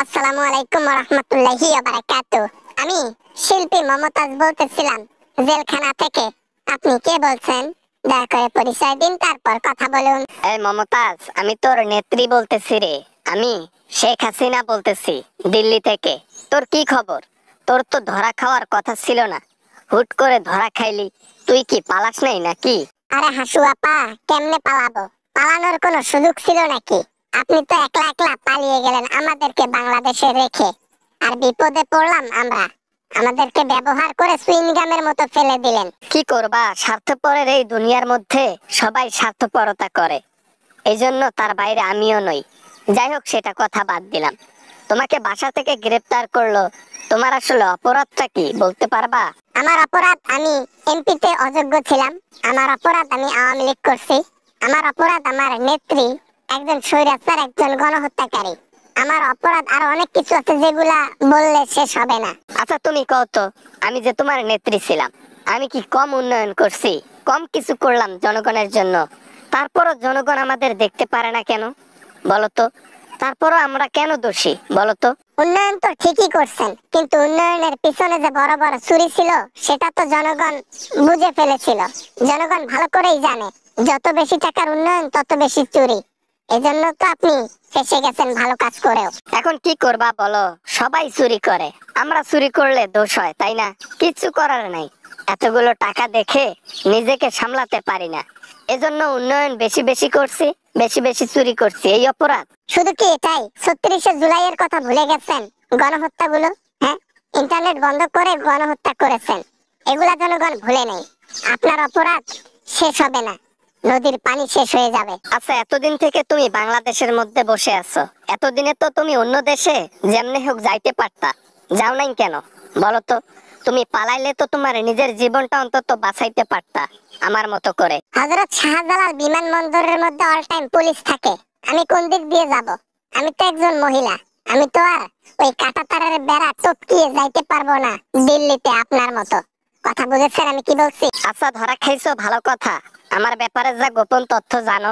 আসসালামু আলাইকুম ওয়া রাহমাতুল্লাহি ওয়া বারাকাতুহু। আমি শিল্পী মমতাজ বলতেছিলাম জেলখানা থেকে। আপনি কে বলছেন? দয়া করে পরিচয় দিন, তারপর কথা বলুন। এই মমতাজ, আমি তোর নেত্রী বলতেছি রে। আমি শেখ হাসিনা বলতেছি, দিল্লি থেকে। তোর কি খবর? তোর তো ধরা খাওয়ার কথা ছিল না, হুট করে ধরা খাইলি। তুই কি পালাস নাই নাকি? আরে হাসু আপা, কেমনে পালাবো? পালানোর কোনো সুযোগ ছিল নাকি? আপনি তো একলা একলা পালিয়ে গেলেন আমাদেরকে বাংলাদেশে রেখে। আর বিপদে পড়লাম আমরা। আমাদেরকে ব্যবহার করে সুইংগামের মতো ফেলে দিলেন। কি করবা, স্বার্থপরের এই দুনিয়ার মধ্যে সবাই স্বার্থপরতা করে। এই জন্য তার বাইরে আমিও নই। যাই হোক, সেটা কথা বাদ দিলাম। তোমাকে বাসা থেকে গ্রেপ্তার করলো, তোমার আসলে অপরাধটা কি বলতে পারবা? আমার অপরাধ, আমি এমপিতে অযোগ্য ছিলাম। আমার অপরাধ, আমি আওয়ামী লীগ করছি। আমার অপরাধ, আমার নেত্রী একজন স্বৈরাচার, একজন গণহত্যাকারী। আমার অপরাধ আরো অনেক কিছু আছে যেগুলা বললে শেষ হবে না। আচ্ছা তুমি কও তো, আমি যে তোমার নেত্রী ছিলাম, আমি কি কম উন্নয়ন করছি? কম কিছু করলাম জনগণের জন্য? তারপরও জনগণ আমাদের দেখতে পারে না কেন বলো তো? তারপরও আমরা কেন দোষী বলো তো? উন্নয়ন তো ঠিকই করছেন, কিন্তু উন্নয়নের পিছনে যে বড় বড় চুরি ছিল সেটা তো জনগণ বুঝে ফেলেছিল। জনগণ ভালো করেই জানে যত বেশি টাকার উন্নয়ন তত বেশি চুরি। এজন্য তো আপনি ফেসে গেছেন ভালো কাজ করেও। এখন কি করবা বলো? সবাই চুরি করে, আমরা চুরি করলে দোষ হয় তাই না? কিছু করার নাই। এতগুলো টাকা দেখে নিজেকে সামলাতে পারি না, এজন্য উন্নয়ন বেশি বেশি করছি, বেশি বেশি চুরি করছি, এই অপরাধ। শুধু কি এটাই? 36শে জুলাইয়ের কথা ভুলে গেছেন? গণহত্যাগুলো, হ্যাঁ, ইন্টারনেট বন্ধ করে গণহত্যা করেছেন। এগুলা জনগণ ভুলে নেই। আপনার অপরাধ শেষ হবে না, নদীর পানি শেষ হয়ে যাবে। আচ্ছা, এতদিন থেকে তুমি বাংলাদেশের মধ্যে বসে আছো, এতদিনে তো তুমি অন্য দেশে যেমনে হোক যাইতে পারতা, যাও নাই কেন বলো তো? তুমি পালাইলে তো তোমার নিজের জীবনটা অন্তত বাঁচাইতে পারতা আমার মতো করে। হযরত শাহজালাল বিমানবন্দরের মধ্যে অল টাইম পুলিশ থাকে। আমি কোন দিক দিয়ে যাব? আমি তো একজন মহিলা। আমি তো আর ওই কাঁটাতারের বেড়া টপকিয়ে যাইতে পারবো না দিল্লিতে আপনার মতো। কথা বুঝেছেন আমি কি বলছি? আচ্ছা, ধরা খাইছো ভালো কথা। আমার ব্যাপারে যা গোপন তথ্য জানো,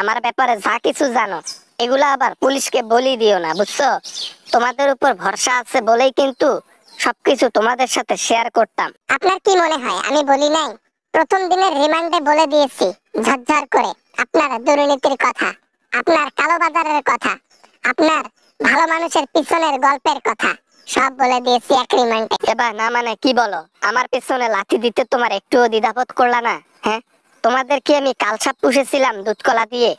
আমার ব্যাপারে যা কিছু জানো, এগুলা আবার পুলিশকে বলি দিও না, বুঝছো? তোমাদের উপর ভরসা আছে বলেই কিন্তু সবকিছু তোমাদের সাথে শেয়ার করতাম। আপনার কি মনে হয় আমি বলি নাই? প্রথম দিনের রিমান্ডে বলে দিয়েছি ঝরঝর করে আপনার দুর্নীতির কথা, আপনার কালোবাজারের কথা, আপনার ভালো মানুষের পিছনের গল্পের কথা সব বলে দিয়েছি এক রিমান্ডে। এবার না মানে কি বলো? আমার পেছনে লাথি দিতে তোমার একটুও দ্বিধাবোধ করলা না? হ্যাঁ, তোমাদেরকে আমি কালসাপ পুষেছিলাম দুধকলা দিয়ে,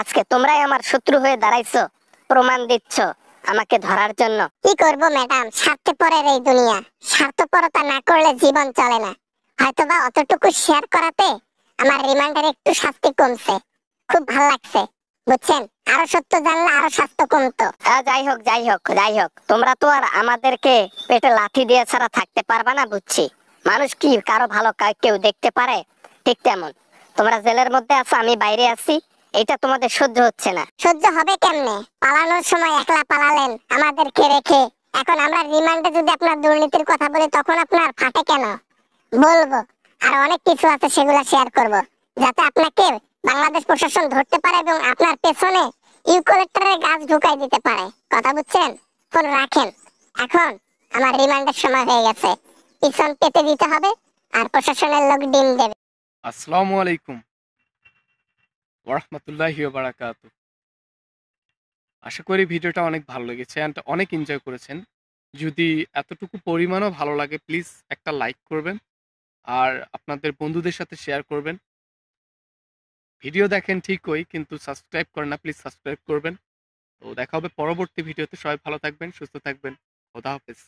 আজকে তোমরাই আমার শত্রু হয়ে দাঁড়াইছো, প্রমাণ দিচ্ছ আমাকে ধরার জন্য। কি করব ম্যাডাম, স্বার্থপরের এই দুনিয়া। স্বার্থপরতা না করলে জীবন চলে না। হয়তোবা অতটুকু শেয়ার করাতে আমার রিমান্ডের একটু শাস্তি কমছে। খুব ভালো লাগছে, বুঝছেন? আরো সত্য জানলে আরো শাস্তি কমতো। যাই হোক যাই হোক যাই হোক, তোমরা তো আর আমাদেরকে পেটে লাথি দিয়ে ছাড়া থাকতে পারবা না, বুঝছি। মানুষ কি কারো ভালো কেউ দেখতে পারে? ঠিক তেমন তোমরা জেলের মধ্যে আছো, আমি বাইরে আছি, এটা তোমাদের সহ্য হচ্ছে না। সহ্য হবে কেমনে? পালানোর সময় একলা পালালেন আমাদেরকে রেখে। এখন আমরা রিমান্ডে যদি আপনার দুর্নীতির কথা বলি তখন আপনার ফাটে কেন? বলবো, আর অনেক কিছু আছে, সেগুলো শেয়ার করব, যাতে আপনাকে বাংলাদেশ প্রশাসন ধরতে পারে এবং আপনার পেছনে ইউক্যালিপ্টাসের গাছ ঢুকাই দিতে পারে। কথা বুঝছেন? ফোন রাখেন। এখন আমার রিমান্ডের সময় হয়ে গেছে, পিছন পেতে দিতে হবে, আর প্রশাসনের লোক ডিম দেবে। আসসালামু আলাইকুম ওয়া রাহমাতুল্লাহি ওয়া বারাকাতুহু। আশা করি ভিডিওটা অনেক ভালো লেগেছে এন্ড অনেক এনজয় করেছেন। যদি এতটুকু পরিমাণও ভালো লাগে প্লিজ একটা লাইক করবেন আর আপনাদের বন্ধুদের সাথে শেয়ার করবেন। ভিডিও দেখেন ঠিকই, কিন্তু সাবস্ক্রাইব করেন না, প্লিজ সাবস্ক্রাইব করবেন। তো দেখা হবে পরবর্তী ভিডিওতে। সবাই ভালো থাকবেন, সুস্থ থাকবেন। খোদা হাফেজ।